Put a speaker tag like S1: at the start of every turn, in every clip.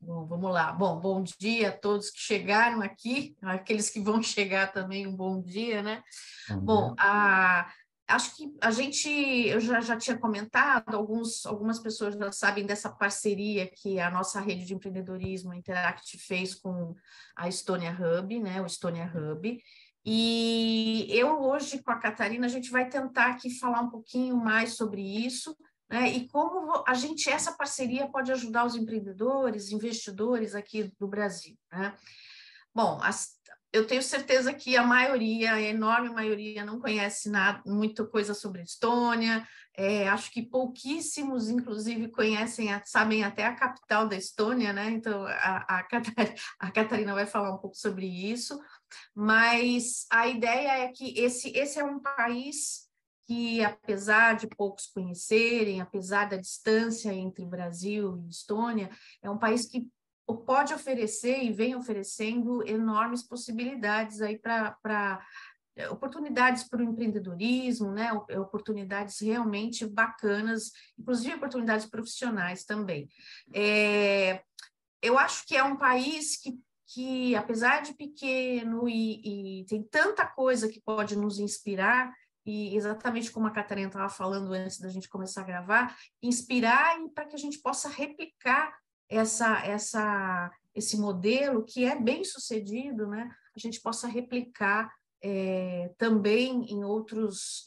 S1: Bom, vamos lá. Bom dia a todos que chegaram aqui, aqueles que vão chegar também, um bom dia, né? Bom, acho que eu já tinha comentado, algumas pessoas já sabem dessa parceria que a nossa rede de empreendedorismo Interact fez com a Estônia Hub, né? O Estônia Hub. E eu hoje, com a Catarina, a gente vai tentar aqui falar um pouquinho mais sobre isso, né, e como essa parceria pode ajudar os empreendedores, investidores aqui do Brasil, né? Bom, eu tenho certeza que a enorme maioria, não conhece nada, muita coisa sobre a Estônia, acho que pouquíssimos, inclusive, sabem até a capital da Estônia, né? Então, a Catarina vai falar um pouco sobre isso, mas a ideia é que esse é um país que, apesar de poucos conhecerem, apesar da distância entre Brasil e Estônia, é um país que pode oferecer e vem oferecendo enormes possibilidades aí para oportunidades para o empreendedorismo, né? Oportunidades realmente bacanas, inclusive oportunidades profissionais também. Eu acho que é um país que apesar de pequeno e tem tanta coisa que pode nos inspirar, e exatamente como a Catarina estava falando antes da gente começar a gravar, inspirar para que a gente possa replicar esse modelo que é bem sucedido, né? A gente possa replicar também em outros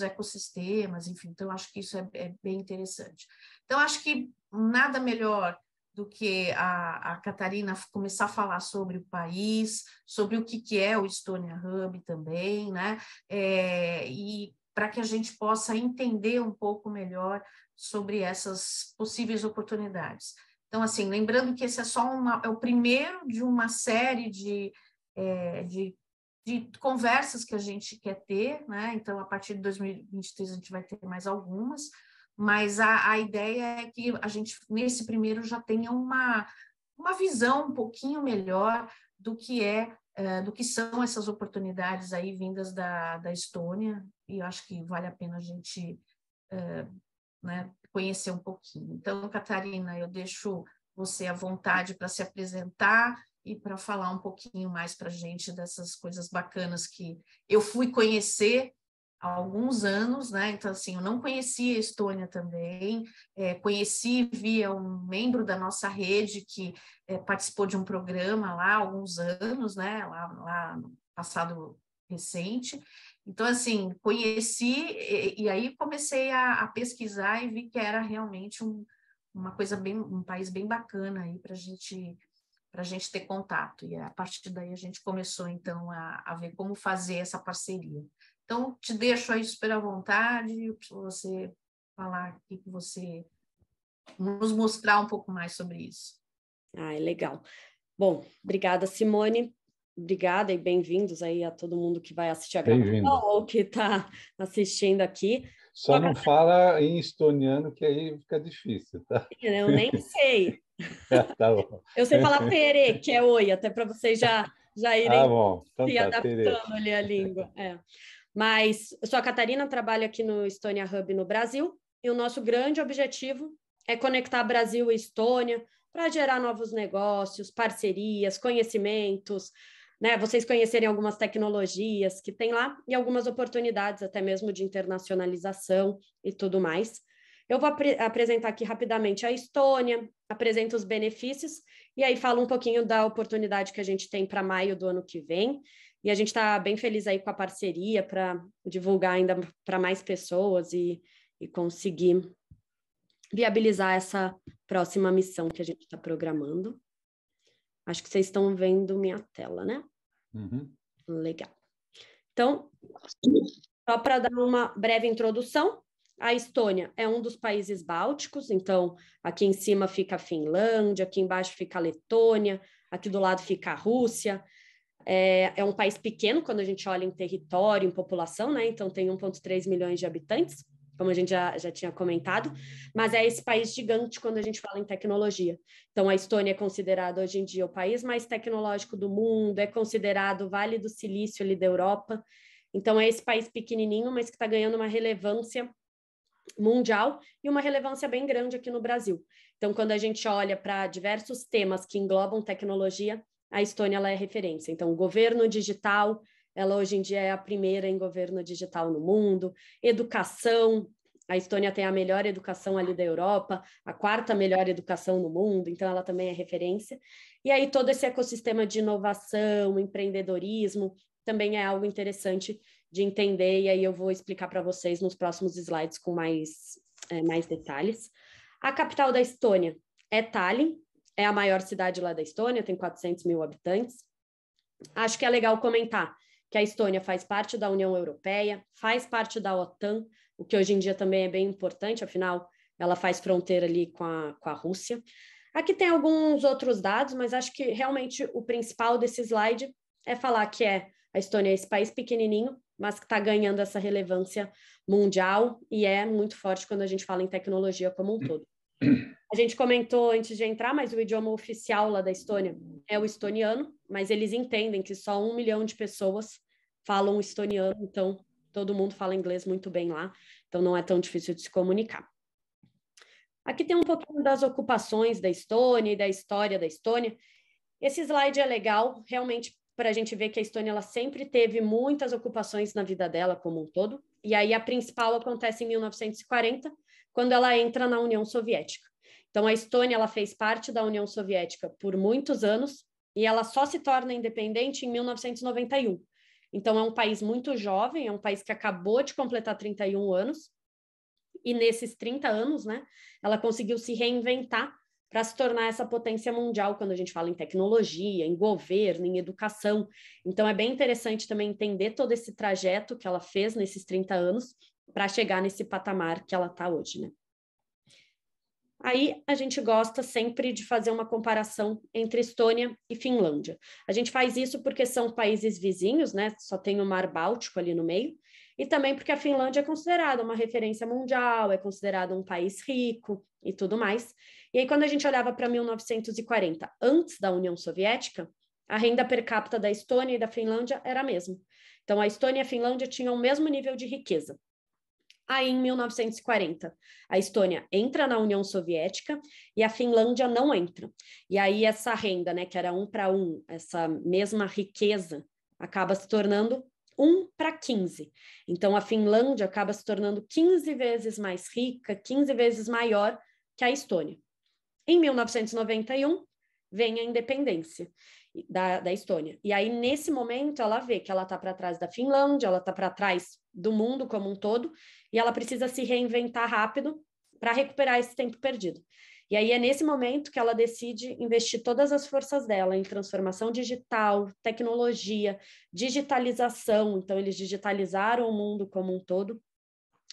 S1: ecossistemas, enfim. Então, acho que isso é bem interessante. Então, acho que nada melhor do que a Catarina começar a falar sobre o país, sobre o que é o Estônia Hub também, né? E para que a gente possa entender um pouco melhor sobre essas possíveis oportunidades. Então, assim, lembrando que esse é o primeiro de uma série de conversas que a gente quer ter, né? Então, a partir de 2023, a gente vai ter mais algumas, mas a ideia é que a gente, nesse primeiro, já tenha uma visão um pouquinho melhor do que são essas oportunidades aí vindas da Estônia, e eu acho que vale a pena a gente né, conhecer um pouquinho. Então, Catarina, eu deixo você à vontade para se apresentar e para falar um pouquinho mais para a gente dessas coisas bacanas que eu fui conhecer há alguns anos, né? Então, assim, eu não conhecia a Estônia também, conheci via um membro da nossa rede que participou de um programa lá há alguns anos, né? Lá no passado recente. Então, assim, conheci e aí comecei a pesquisar e vi que era realmente um país bem bacana aí para a gente ter contato. E a partir daí a gente começou, então, a ver como fazer essa parceria. Então, te deixo aí super à vontade para você falar aqui, que você nos mostrar um pouco mais sobre isso.
S2: Ah, é legal. Bom, obrigada, Simone. Obrigada e bem-vindos aí a todo mundo que vai assistir a gravação ou que está assistindo aqui.
S3: Só não fala em estoniano, que aí fica difícil, tá?
S2: Eu nem sei.
S3: Tá bom.
S2: Eu sei falar pere, que é oi, até para vocês já irem
S3: bom. Então,
S2: se adaptando ali a língua. Mas eu sou a Catarina, trabalho aqui no Estônia Hub no Brasil, e o nosso grande objetivo é conectar Brasil e Estônia para gerar novos negócios, parcerias, conhecimentos, né? Vocês conhecerem algumas tecnologias que tem lá e algumas oportunidades até mesmo de internacionalização e tudo mais. Eu vou apresentar aqui rapidamente a Estônia, apresento os benefícios e aí falo um pouquinho da oportunidade que a gente tem para maio do ano que vem. E a gente está bem feliz aí com a parceria para divulgar ainda para mais pessoas e conseguir viabilizar essa próxima missão que a gente está programando. Acho que vocês estão vendo minha tela, né?
S3: Uhum.
S2: Legal. Então, só para dar uma breve introdução, a Estônia é um dos países bálticos, então aqui em cima fica a Finlândia, aqui embaixo fica a Letônia, aqui do lado fica a Rússia. É um país pequeno quando a gente olha em território, em população, né? Então tem 1,3 milhões de habitantes, como a gente já tinha comentado, mas é esse país gigante quando a gente fala em tecnologia. Então a Estônia é considerada hoje em dia o país mais tecnológico do mundo, é considerado o Vale do Silício ali da Europa. Então é esse país pequenininho, mas que está ganhando uma relevância mundial e uma relevância bem grande aqui no Brasil. Então, quando a gente olha para diversos temas que englobam tecnologia, a Estônia ela é referência. Então, o governo digital, ela hoje em dia é a primeira em governo digital no mundo. Educação, a Estônia tem a melhor educação ali da Europa, a quarta melhor educação no mundo, então ela também é referência. E aí todo esse ecossistema de inovação, empreendedorismo, também é algo interessante de entender, e aí eu vou explicar para vocês nos próximos slides com mais detalhes. A capital da Estônia é Tallinn, é a maior cidade lá da Estônia, tem 400 mil habitantes. Acho que é legal comentar que a Estônia faz parte da União Europeia, faz parte da OTAN, o que hoje em dia também é bem importante, afinal, ela faz fronteira ali com a Rússia. Aqui tem alguns outros dados, mas acho que realmente o principal desse slide é falar que a Estônia é esse país pequenininho, mas que está ganhando essa relevância mundial e é muito forte quando a gente fala em tecnologia como um todo. A gente comentou antes de entrar, mas o idioma oficial lá da Estônia é o estoniano, mas eles entendem que só 1 milhão de pessoas falam estoniano, então todo mundo fala inglês muito bem lá, então não é tão difícil de se comunicar. Aqui tem um pouquinho das ocupações da Estônia e da história da Estônia. Esse slide é legal, realmente, para a gente ver que a Estônia ela sempre teve muitas ocupações na vida dela como um todo, e aí a principal acontece em 1940, quando ela entra na União Soviética. Então, a Estônia ela fez parte da União Soviética por muitos anos, e ela só se torna independente em 1991. Então, é um país muito jovem, é um país que acabou de completar 31 anos, e nesses 30 anos, né, ela conseguiu se reinventar para se tornar essa potência mundial quando a gente fala em tecnologia, em governo, em educação. Então, é bem interessante também entender todo esse trajeto que ela fez nesses 30 anos para chegar nesse patamar que ela está hoje, né? Aí a gente gosta sempre de fazer uma comparação entre Estônia e Finlândia. A gente faz isso porque são países vizinhos, né? Só tem o Mar Báltico ali no meio, e também porque a Finlândia é considerada uma referência mundial, é considerada um país rico e tudo mais. E aí, quando a gente olhava para 1940, antes da União Soviética, a renda per capita da Estônia e da Finlândia era a mesma. Então, a Estônia e a Finlândia tinham o mesmo nível de riqueza. Aí, em 1940, a Estônia entra na União Soviética e a Finlândia não entra. E aí, essa renda, né, que era 1 para 1, essa mesma riqueza, acaba se tornando 1 para 15. Então, a Finlândia acaba se tornando 15 vezes mais rica, 15 vezes maior que a Estônia. Em 1991, vem a independência da Estônia. E aí, nesse momento, ela vê que ela está para trás da Finlândia, ela está para trás do mundo como um todo, e ela precisa se reinventar rápido para recuperar esse tempo perdido. E aí é nesse momento que ela decide investir todas as forças dela em transformação digital, tecnologia, digitalização. Então, eles digitalizaram o mundo como um todo,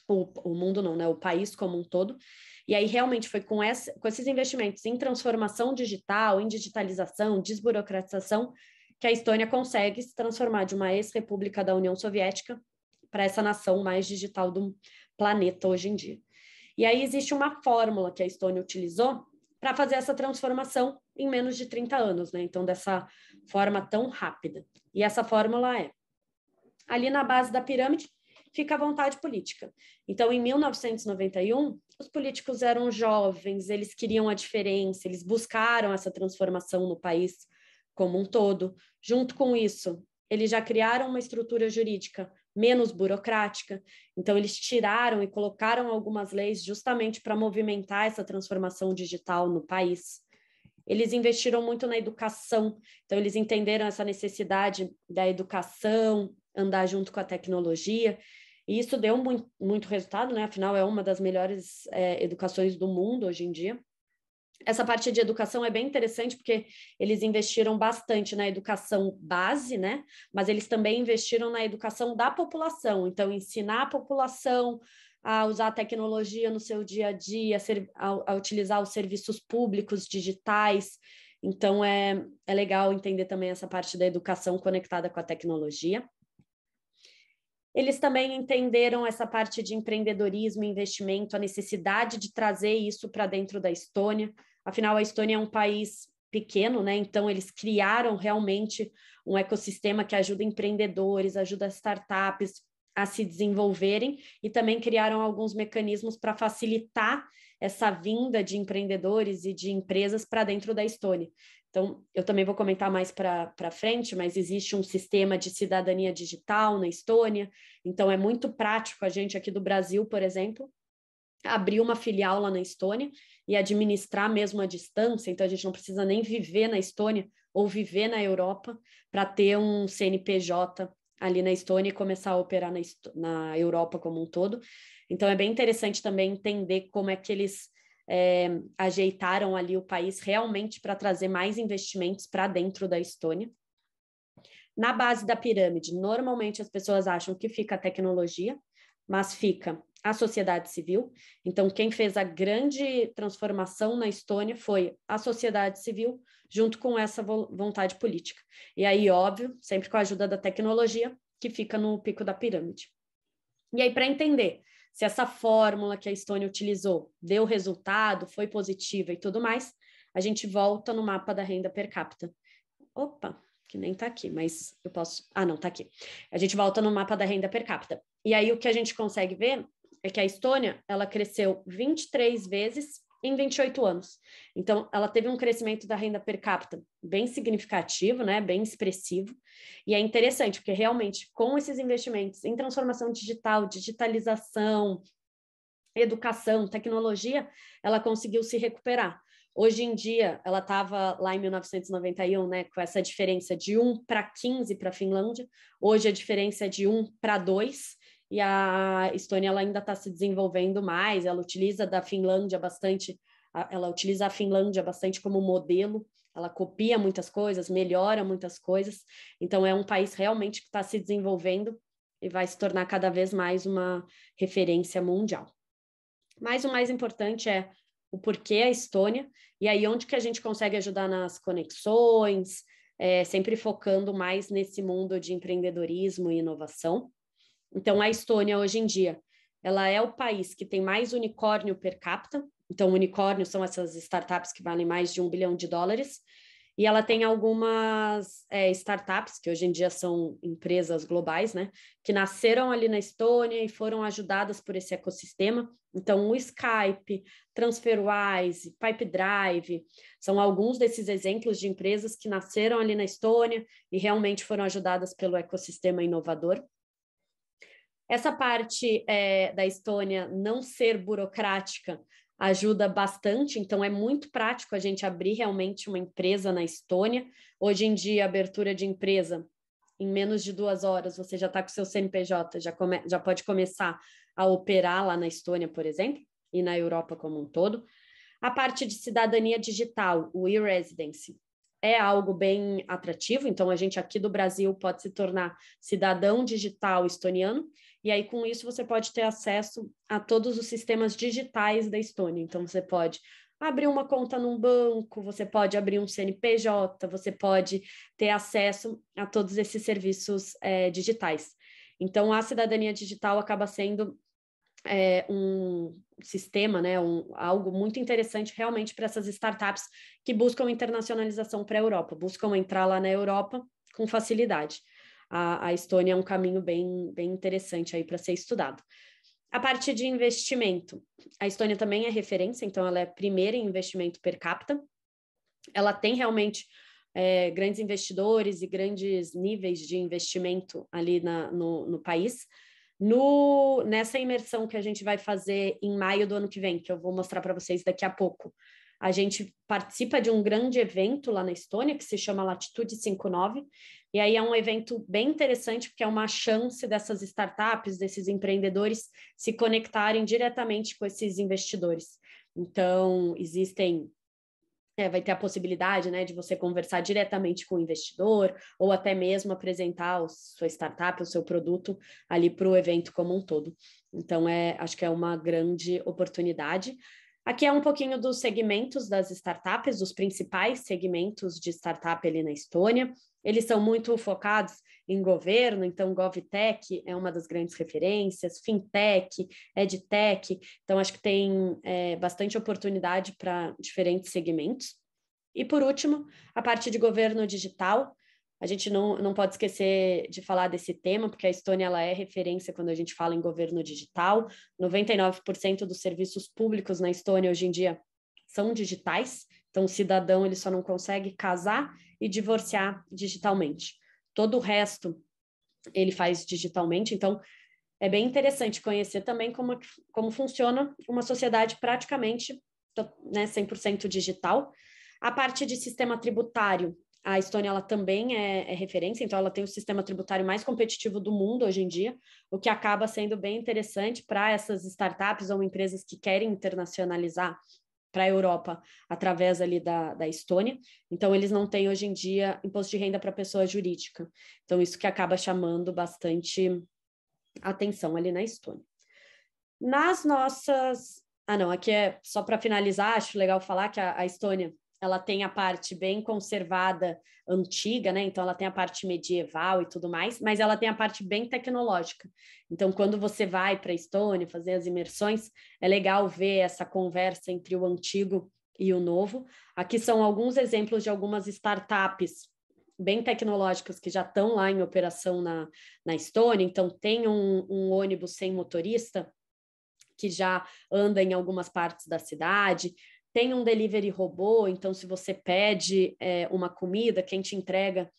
S2: o mundo não, né? O país como um todo. E aí realmente foi com esses investimentos em transformação digital, em digitalização, desburocratização, que a Estônia consegue se transformar de uma ex-república da União Soviética para essa nação mais digital do planeta hoje em dia. E aí existe uma fórmula que a Estônia utilizou para fazer essa transformação em menos de 30 anos, né? Então, dessa forma tão rápida. E essa fórmula é: ali na base da pirâmide fica a vontade política. Então, em 1991, os políticos eram jovens, eles queriam a diferença, eles buscaram essa transformação no país como um todo. Junto com isso, eles já criaram uma estrutura jurídica menos burocrática, então eles tiraram e colocaram algumas leis justamente para movimentar essa transformação digital no país. Eles investiram muito na educação, então eles entenderam essa necessidade da educação, andar junto com a tecnologia, e isso deu muito resultado, né? Afinal, é uma das melhores educações do mundo hoje em dia. Essa parte de educação é bem interessante porque eles investiram bastante na educação base, né? Mas eles também investiram na educação da população. Então, ensinar a população a usar a tecnologia no seu dia a dia, a utilizar os serviços públicos digitais. Então, é legal entender também essa parte da educação conectada com a tecnologia. Eles também entenderam essa parte de empreendedorismo e investimento, a necessidade de trazer isso para dentro da Estônia. Afinal, a Estônia é um país pequeno, né? Então, eles criaram realmente um ecossistema que ajuda empreendedores, ajuda startups a se desenvolverem e também criaram alguns mecanismos para facilitar essa vinda de empreendedores e de empresas para dentro da Estônia. Então, eu também vou comentar mais para frente, mas existe um sistema de cidadania digital na Estônia, então é muito prático a gente aqui do Brasil, por exemplo, abrir uma filial lá na Estônia e administrar mesmo à distância, então a gente não precisa nem viver na Estônia ou viver na Europa para ter um CNPJ ali na Estônia e começar a operar na Europa como um todo. Então é bem interessante também entender como é que eles ajeitaram ali o país realmente para trazer mais investimentos para dentro da Estônia. Na base da pirâmide, normalmente as pessoas acham que fica a tecnologia, mas fica a sociedade civil. Então, quem fez a grande transformação na Estônia foi a sociedade civil, junto com essa vontade política. E aí, óbvio, sempre com a ajuda da tecnologia, que fica no pico da pirâmide. E aí, para entender se essa fórmula que a Estônia utilizou deu resultado, foi positiva e tudo mais, a gente volta no mapa da renda per capita. Opa, que nem está aqui, mas eu posso... Ah, não, está aqui. A gente volta no mapa da renda per capita. E aí o que a gente consegue ver é que a Estônia, ela cresceu 23 vezes em 28 anos. Então, ela teve um crescimento da renda per capita bem significativo, né, bem expressivo. E é interessante, porque realmente, com esses investimentos em transformação digital, digitalização, educação, tecnologia, ela conseguiu se recuperar. Hoje em dia, ela estava lá em 1991, né, com essa diferença de 1 para 15 para a Finlândia. Hoje a diferença é de 1 para 2, e a Estônia ela ainda está se desenvolvendo mais. Ela utiliza a Finlândia bastante como modelo. Ela copia muitas coisas, melhora muitas coisas. Então, é um país realmente que está se desenvolvendo e vai se tornar cada vez mais uma referência mundial. Mas o mais importante é o porquê a Estônia, e aí onde que a gente consegue ajudar nas conexões, sempre focando mais nesse mundo de empreendedorismo e inovação. Então, a Estônia, hoje em dia, ela é o país que tem mais unicórnio per capita. Então, unicórnio são essas startups que valem mais de $1 bilhão, e ela tem algumas startups, que hoje em dia são empresas globais, né, que nasceram ali na Estônia e foram ajudadas por esse ecossistema. Então, o Skype, TransferWise, Pipedrive, são alguns desses exemplos de empresas que nasceram ali na Estônia e realmente foram ajudadas pelo ecossistema inovador. Essa parte da Estônia não ser burocrática ajuda bastante, então é muito prático a gente abrir realmente uma empresa na Estônia. Hoje em dia, a abertura de empresa, em menos de 2 horas, você já está com o seu CNPJ, já pode começar a operar lá na Estônia, por exemplo, e na Europa como um todo. A parte de cidadania digital, o e-residency, é algo bem atrativo, então a gente aqui do Brasil pode se tornar cidadão digital estoniano, e aí com isso você pode ter acesso a todos os sistemas digitais da Estônia. Então você pode abrir uma conta num banco, você pode abrir um CNPJ, você pode ter acesso a todos esses serviços digitais. Então a cidadania digital acaba sendo um sistema, né, algo muito interessante realmente para essas startups que buscam internacionalização para a Europa, buscam entrar lá na Europa com facilidade. A Estônia é um caminho bem interessante aí para ser estudado. A parte de investimento, a Estônia também é referência, então ela é primeira em investimento per capita. Ela tem realmente grandes investidores e grandes níveis de investimento ali no país. Nessa imersão que a gente vai fazer em maio do ano que vem, que eu vou mostrar para vocês daqui a pouco, a gente participa de um grande evento lá na Estônia, que se chama Latitude 59, e aí é um evento bem interessante, porque é uma chance dessas startups, desses empreendedores, se conectarem diretamente com esses investidores. Então, vai ter a possibilidade, né, de você conversar diretamente com o investidor ou até mesmo apresentar a sua startup, o seu produto ali para o evento como um todo. Então, acho que é uma grande oportunidade. Aqui é um pouquinho dos segmentos das startups, dos principais segmentos de startup ali na Estônia. Eles são muito focados em governo, então GovTech é uma das grandes referências, Fintech, EdTech, então acho que tem bastante oportunidade para diferentes segmentos. E por último, a parte de governo digital, a gente não pode esquecer de falar desse tema, porque a Estônia ela é referência quando a gente fala em governo digital. 99% dos serviços públicos na Estônia hoje em dia são digitais, então o cidadão ele só não consegue casar e divorciar digitalmente. Todo o resto ele faz digitalmente, então é bem interessante conhecer também como funciona uma sociedade praticamente, né, 100% digital. A parte de sistema tributário, a Estônia ela também é referência, então ela tem o sistema tributário mais competitivo do mundo hoje em dia, o que acaba sendo bem interessante para essas startups ou empresas que querem internacionalizar para a Europa através ali da Estônia. Então, eles não têm hoje em dia imposto de renda para pessoa jurídica. Então, isso que acaba chamando bastante atenção ali na Estônia. Nas nossas... não, aqui é só para finalizar, acho legal falar que a Estônia ela tem a parte bem conservada, antiga, né? Então, ela tem a parte medieval e tudo mais, mas ela tem a parte bem tecnológica. Então, quando você vai para a Estônia fazer as imersões, é legal ver essa conversa entre o antigo e o novo. Aqui são alguns exemplos de algumas startups bem tecnológicas que já estão lá em operação na Estônia. Então, tem um ônibus sem motorista que já anda em algumas partes da cidade. Tem um delivery robô, então se você pede uma comida, quem te entrega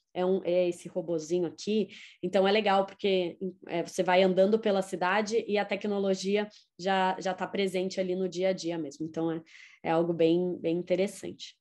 S2: é esse robozinho aqui. Então é legal porque você vai andando pela cidade e a tecnologia já está presente ali no dia a dia mesmo. Então é algo bem, bem interessante.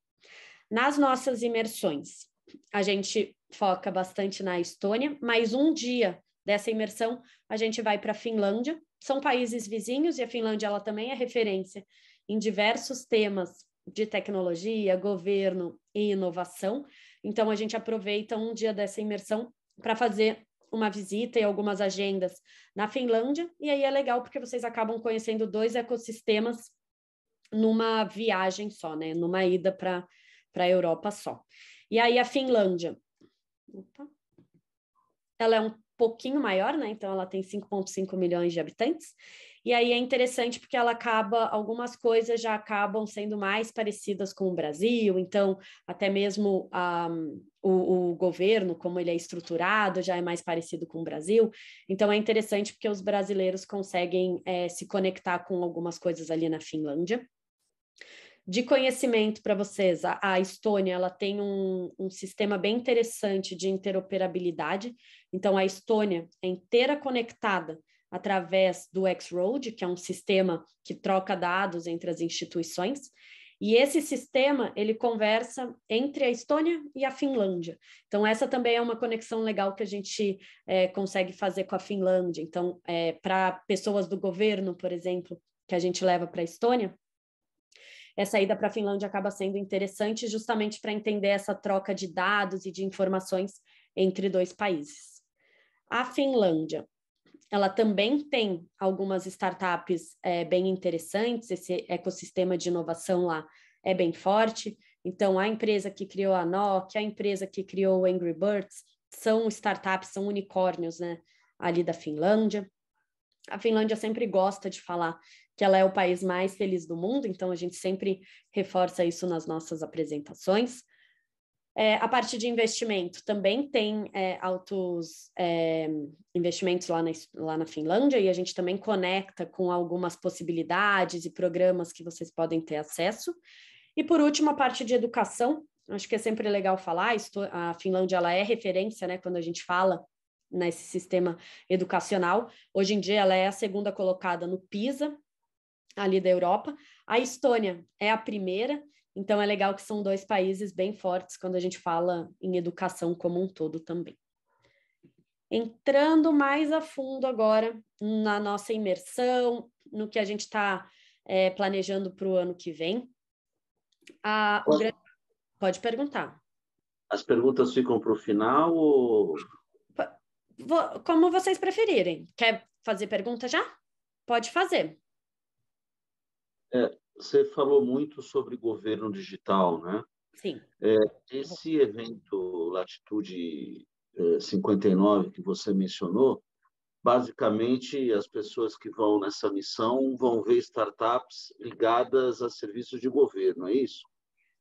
S2: Nas nossas imersões, a gente foca bastante na Estônia, mas um dia dessa imersão a gente vai para a Finlândia. São países vizinhos e a Finlândia ela também é referência em diversos temas de tecnologia, governo e inovação. Então, a gente aproveita um dia dessa imersão para fazer uma visita e algumas agendas na Finlândia, e aí é legal porque vocês acabam conhecendo 2 ecossistemas numa viagem só, né? Numa ida para a Europa só. E aí a Finlândia, ela é um pouquinho maior, né? Então ela tem 5,5 milhões de habitantes. E aí é interessante porque algumas coisas já acabam sendo mais parecidas com o Brasil, então até mesmo o governo, como ele é estruturado, já é mais parecido com o Brasil. Então é interessante porque os brasileiros conseguem se conectar com algumas coisas ali na Finlândia. De conhecimento para vocês, a Estônia ela tem um sistema bem interessante de interoperabilidade. Então, a Estônia é inteira conectada através do X-Road, que é um sistema que troca dados entre as instituições. E esse sistema, ele conversa entre a Estônia e a Finlândia. Então, essa também é uma conexão legal que a gente consegue fazer com a Finlândia. Então, para pessoas do governo, por exemplo, que a gente leva para a Estônia, essa ida para a Finlândia acaba sendo interessante justamente para entender essa troca de dados e de informações entre 2 países. A Finlândia, ela também tem algumas startups bem interessantes, esse ecossistema de inovação lá é bem forte. Então, a empresa que criou a Nokia, a empresa que criou o Angry Birds, são startups, são unicórnios, né, ali da Finlândia. A Finlândia sempre gosta de falar que ela é o país mais feliz do mundo, então a gente sempre reforça isso nas nossas apresentações. A parte de investimento também tem altos investimentos lá na Finlândia, e a gente também conecta com algumas possibilidades e programas que vocês podem ter acesso. E por último, a parte de educação, acho que é sempre legal falar, a Finlândia ela é referência, né, quando a gente fala nesse sistema educacional. Hoje em dia ela é a 2ª colocada no PISA, ali da Europa. A Estônia é a primeira, então é legal que são 2 países bem fortes quando a gente fala em educação como um todo também. Entrando mais a fundo agora na nossa imersão, no que a gente está planejando para o ano que vem. Pode perguntar.
S4: As perguntas ficam para o final ou...
S2: Como vocês preferirem. Quer fazer pergunta já? Pode fazer.
S4: Você falou muito sobre governo digital, né?
S2: Sim.
S4: Esse evento Latitude 59 que você mencionou, basicamente as pessoas que vão nessa missão vão ver startups ligadas a serviços de governo, é isso?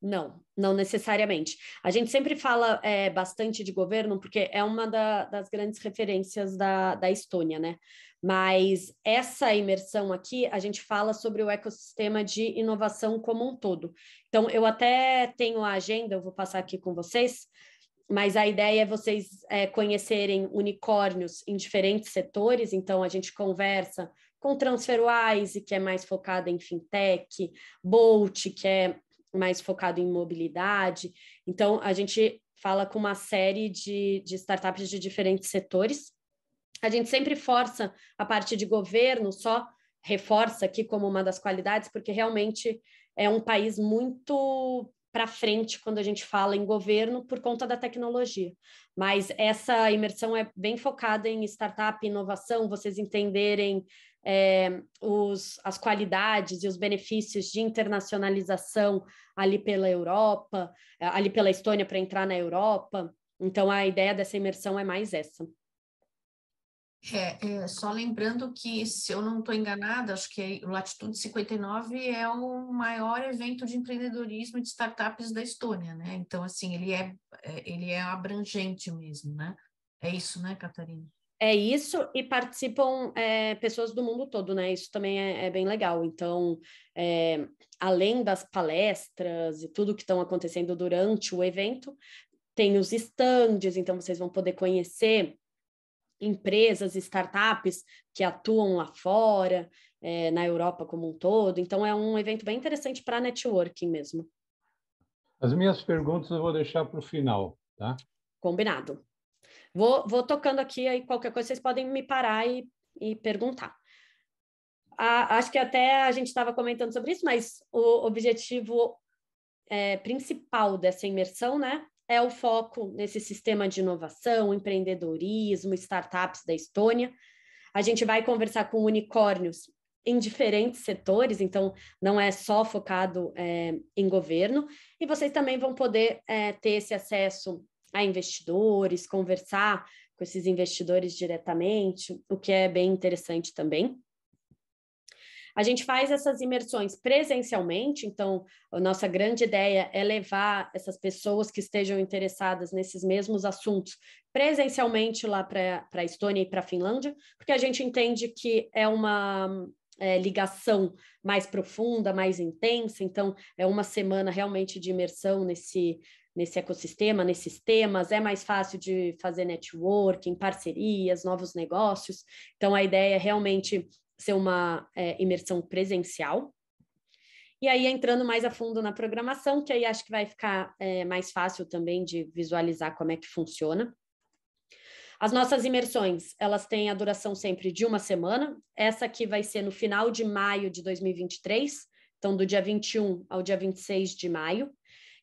S2: Não, não necessariamente. A gente sempre fala bastante de governo, porque é uma das grandes referências da Estônia, né? Mas essa imersão aqui, a gente fala sobre o ecossistema de inovação como um todo. Então, eu até tenho a agenda, eu vou passar aqui com vocês, mas a ideia é vocês conhecerem unicórnios em diferentes setores. Então, a gente conversa com TransferWise, que é mais focada em fintech, Bolt, que é mais focado em mobilidade. Então, a gente fala com uma série de startups de diferentes setores. A gente sempre força a parte de governo, só reforça aqui como uma das qualidades, porque realmente é um país muito para frente quando a gente fala em governo por conta da tecnologia. Mas essa imersão é bem focada em startup, inovação, vocês entenderem as qualidades e os benefícios de internacionalização ali pela Europa, ali pela Estônia para entrar na Europa. Então, a ideia dessa imersão é mais essa.
S1: Só lembrando que, se eu não estou enganada, acho que o Latitude 59 é o maior evento de empreendedorismo e de startups da Estônia, né? Então, assim, ele é abrangente mesmo, né? É isso, né, Catarina?
S2: É isso, e participam pessoas do mundo todo, né? Isso também é bem legal. Então, além das palestras e tudo que estão acontecendo durante o evento, tem os estandes, então vocês vão poder conhecer empresas, startups que atuam lá fora, na Europa como um todo. Então, é um evento bem interessante para networking mesmo.
S3: As minhas perguntas eu vou deixar para o final, tá?
S2: Combinado. Vou tocando aqui, aí qualquer coisa vocês podem me parar e perguntar. Acho que até a gente estava comentando sobre isso, mas o objetivo principal dessa imersão, né, é o foco nesse sistema de inovação, empreendedorismo, startups da Estônia. A gente vai conversar com unicórnios em diferentes setores, então não é só focado em governo, e vocês também vão poder ter esse acesso a investidores, conversar com esses investidores diretamente, o que é bem interessante também. A gente faz essas imersões presencialmente, então a nossa grande ideia é levar essas pessoas que estejam interessadas nesses mesmos assuntos presencialmente lá para a Estônia e para a Finlândia, porque a gente entende que é uma ligação mais profunda, mais intensa, então é uma semana realmente de imersão nesse ecossistema, nesses temas, é mais fácil de fazer networking, parcerias, novos negócios. Então, a ideia é realmente ser uma imersão presencial. E aí, entrando mais a fundo na programação, que aí acho que vai ficar mais fácil também de visualizar como é que funciona. As nossas imersões, elas têm a duração sempre de uma semana. Essa aqui vai ser no final de maio de 2023, então do dia 21 ao dia 26 de maio.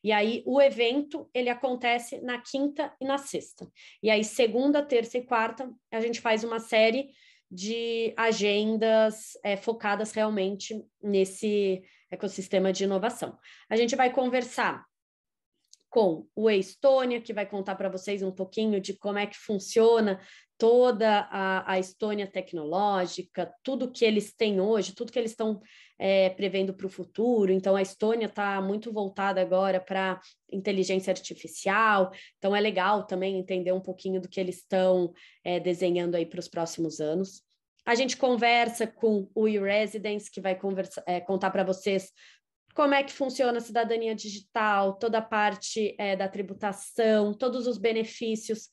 S2: E aí, o evento, ele acontece na quinta e na sexta. E aí, segunda, terça e quarta, a gente faz uma série de agendas focadas realmente nesse ecossistema de inovação. A gente vai conversar com o Estônia, que vai contar para vocês um pouquinho de como é que funciona toda a Estônia tecnológica, tudo que eles têm hoje, tudo que eles estão prevendo para o futuro. Então, a Estônia está muito voltada agora para inteligência artificial, então é legal também entender um pouquinho do que eles estão desenhando aí para os próximos anos. A gente conversa com o eResidence, que vai contar para vocês como é que funciona a cidadania digital, toda a parte da tributação, todos os benefícios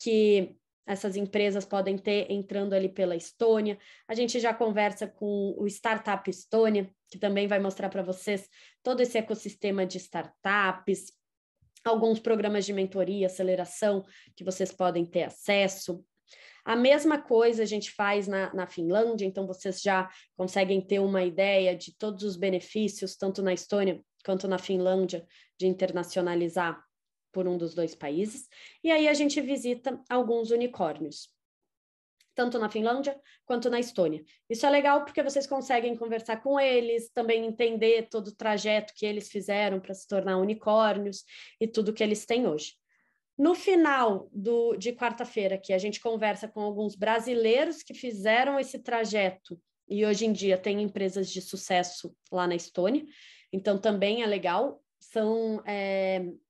S2: que essas empresas podem ter entrando ali pela Estônia. A gente já conversa com o Startup Estônia, que também vai mostrar para vocês todo esse ecossistema de startups, alguns programas de mentoria, aceleração que vocês podem ter acesso. A mesma coisa a gente faz na Finlândia, então vocês já conseguem ter uma ideia de todos os benefícios, tanto na Estônia quanto na Finlândia, de internacionalizar por um dos dois países. E aí a gente visita alguns unicórnios, tanto na Finlândia quanto na Estônia. Isso é legal porque vocês conseguem conversar com eles, também entender todo o trajeto que eles fizeram para se tornar unicórnios e tudo que eles têm hoje. No final de quarta-feira, que a gente conversa com alguns brasileiros que fizeram esse trajeto e hoje em dia tem empresas de sucesso lá na Estônia, então também é legal são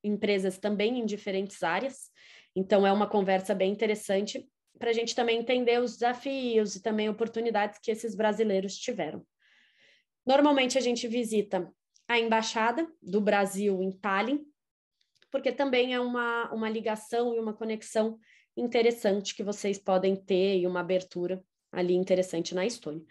S2: empresas também em diferentes áreas, então é uma conversa bem interessante para a gente também entender os desafios e também oportunidades que esses brasileiros tiveram. Normalmente a gente visita a Embaixada do Brasil em Tallinn, porque também é uma ligação e uma conexão interessante que vocês podem ter e uma abertura ali interessante na Estônia.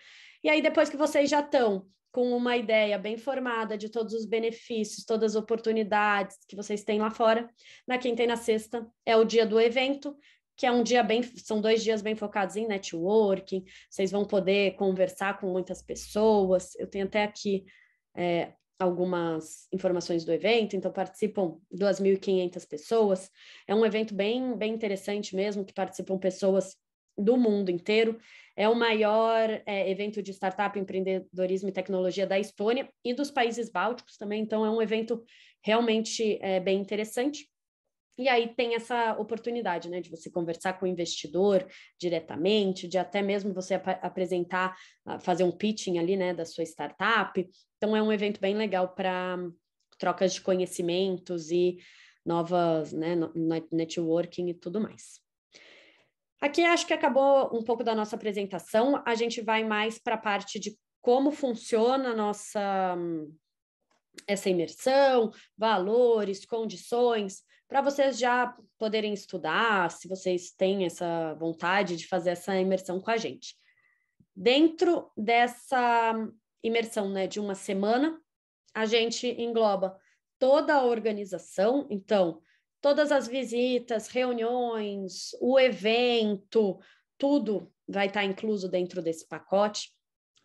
S2: E aí, depois que vocês já estão com uma ideia bem formada de todos os benefícios, todas as oportunidades que vocês têm lá fora, na quinta e na sexta é o dia do evento, que é um dia são 2 dias bem focados em networking, vocês vão poder conversar com muitas pessoas. Eu tenho até aqui algumas informações do evento, então participam 2.500 pessoas. É um evento bem interessante mesmo, que participam pessoas do mundo inteiro. É o maior evento de startup, empreendedorismo e tecnologia da Estônia e dos países bálticos também, então é um evento realmente bem interessante. E aí tem essa oportunidade, né, de você conversar com o investidor diretamente, de até mesmo você apresentar, fazer um pitching ali, né, da sua startup. Então é um evento bem legal para trocas de conhecimentos e novas, né, networking e tudo mais. Aqui acho que acabou um pouco da nossa apresentação. A gente vai mais para a parte de como funciona essa imersão, valores, condições, para vocês já poderem estudar, se vocês têm essa vontade de fazer essa imersão com a gente. Dentro dessa imersão, né, de uma semana, a gente engloba toda a organização, então, todas as visitas, reuniões, o evento, tudo vai estar incluso dentro desse pacote.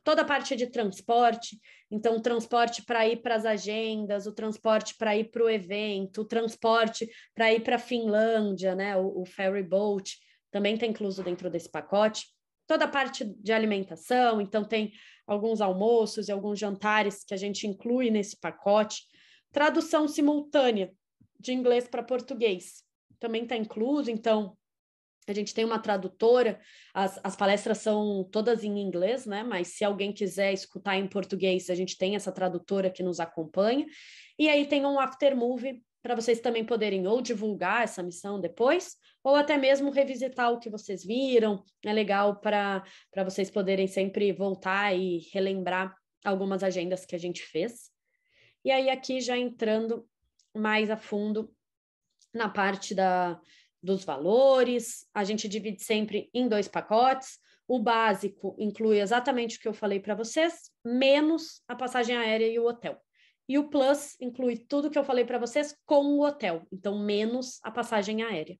S2: Toda a parte de transporte, então o transporte para ir para as agendas, o transporte para ir para o evento, o transporte para ir para a Finlândia, né, o ferry boat, também está incluso dentro desse pacote. Toda a parte de alimentação, então tem alguns almoços e alguns jantares que a gente inclui nesse pacote. Tradução simultânea de inglês para português também está incluso, então a gente tem uma tradutora, as palestras são todas em inglês, né? Mas se alguém quiser escutar em português, a gente tem essa tradutora que nos acompanha. E aí tem um after movie para vocês também poderem ou divulgar essa missão depois, ou até mesmo revisitar o que vocês viram. É legal para vocês poderem sempre voltar e relembrar algumas agendas que a gente fez. E aí aqui já entrando mais a fundo na parte dos valores, a gente divide sempre em 2 pacotes. O básico inclui exatamente o que eu falei para vocês, menos a passagem aérea e o hotel. E o Plus inclui tudo que eu falei para vocês com o hotel, então menos a passagem aérea.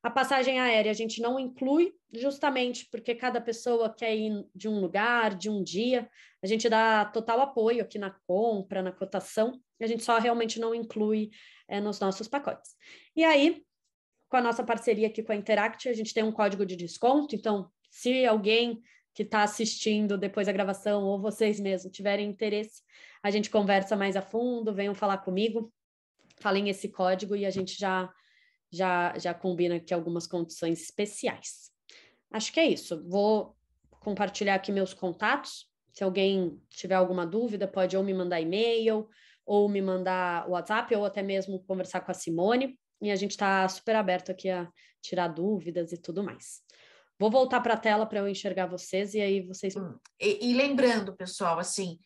S2: A passagem aérea a gente não inclui, justamente porque cada pessoa quer ir de um lugar, de um dia. A gente dá total apoio aqui na compra, na cotação, e a gente só realmente não inclui nos nossos pacotes. E aí, com a nossa parceria aqui com a Interact, a gente tem um código de desconto, então se alguém que está assistindo depois da gravação ou vocês mesmos tiverem interesse, a gente conversa mais a fundo, venham falar comigo, falem esse código e a gente já combina aqui algumas condições especiais. Acho que é isso. Vou compartilhar aqui meus contatos. Se alguém tiver alguma dúvida, pode ou me mandar e-mail, ou me mandar WhatsApp, ou até mesmo conversar com a Simone. E a gente está super aberto aqui a tirar dúvidas e tudo mais. Vou voltar para a tela para eu enxergar vocês e aí vocês...
S1: E lembrando, pessoal, assim,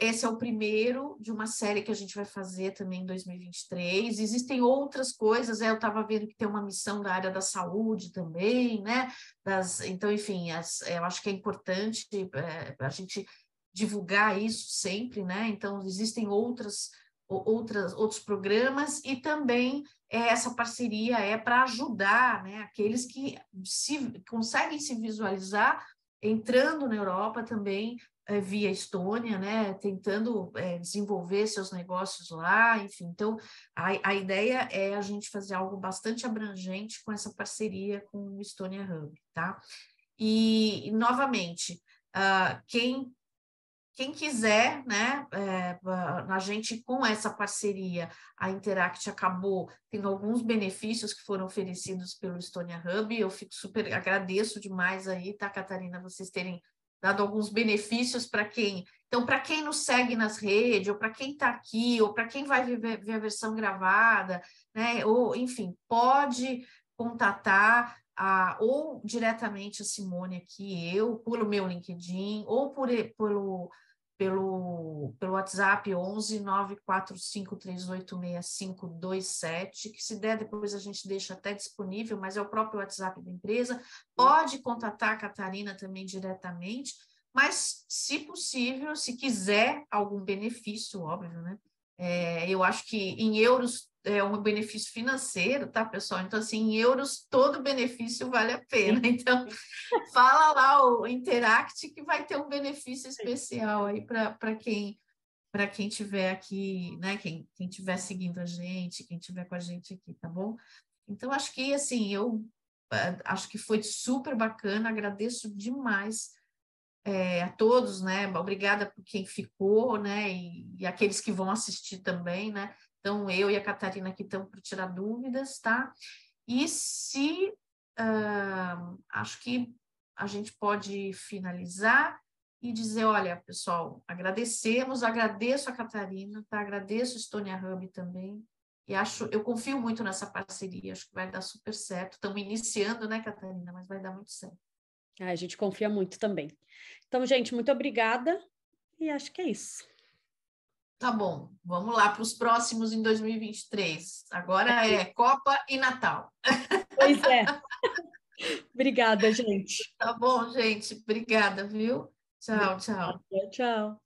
S1: esse é o primeiro de uma série que a gente vai fazer também em 2023. Existem outras coisas, eu estava vendo que tem uma missão da área da saúde também, né? Então, enfim, eu acho que é importante a gente divulgar isso sempre, né? Então, existem outros programas e também essa parceria é para ajudar, né, aqueles que conseguem se visualizar entrando na Europa também via Estônia, né, tentando desenvolver seus negócios lá, enfim. Então, a ideia é a gente fazer algo bastante abrangente com essa parceria com o Estônia Hub, tá? E novamente, quem quiser, né, a gente com essa parceria, a Interact acabou tendo alguns benefícios que foram oferecidos pelo Estônia Hub, eu agradeço demais aí, tá, Catarina, vocês terem dado alguns benefícios para quem Então, para quem nos segue nas redes, ou para quem está aqui, ou para quem vai ver a versão gravada, né? Ou, enfim, pode contatar ou diretamente a Simone aqui, eu, pelo meu LinkedIn, ou pelo WhatsApp 11 945386527, que se der depois a gente deixa até disponível, mas é o próprio WhatsApp da empresa. Pode contatar a Catarina também diretamente, mas, se possível, se quiser algum benefício, óbvio, né? Eu acho que em euros é um benefício financeiro, tá, pessoal? Então, assim, em euros, todo benefício vale a pena. Então, fala lá o Interact que vai ter um benefício especial aí para quem estiver aqui, né? Quem estiver seguindo a gente, quem estiver com a gente aqui, tá bom? Então, acho que, assim, eu acho que foi super bacana, agradeço demais a todos, né? Obrigada por quem ficou, né? E aqueles que vão assistir também, né? Então, eu e a Catarina aqui estamos para tirar dúvidas, tá? E acho que a gente pode finalizar e dizer, olha, pessoal, agradeço a Catarina, tá? Agradeço o Estônia Hub também. E eu confio muito nessa parceria, acho que vai dar super certo. Estamos iniciando, né, Catarina? Mas vai dar muito certo.
S2: A gente confia muito também. Então, gente, muito obrigada e acho que é isso.
S1: Tá bom, vamos lá para os próximos em 2023. Agora é Copa e Natal.
S2: Pois é. Obrigada, gente.
S1: Tá bom, gente. Obrigada, viu? Tchau, tchau.
S2: Tchau.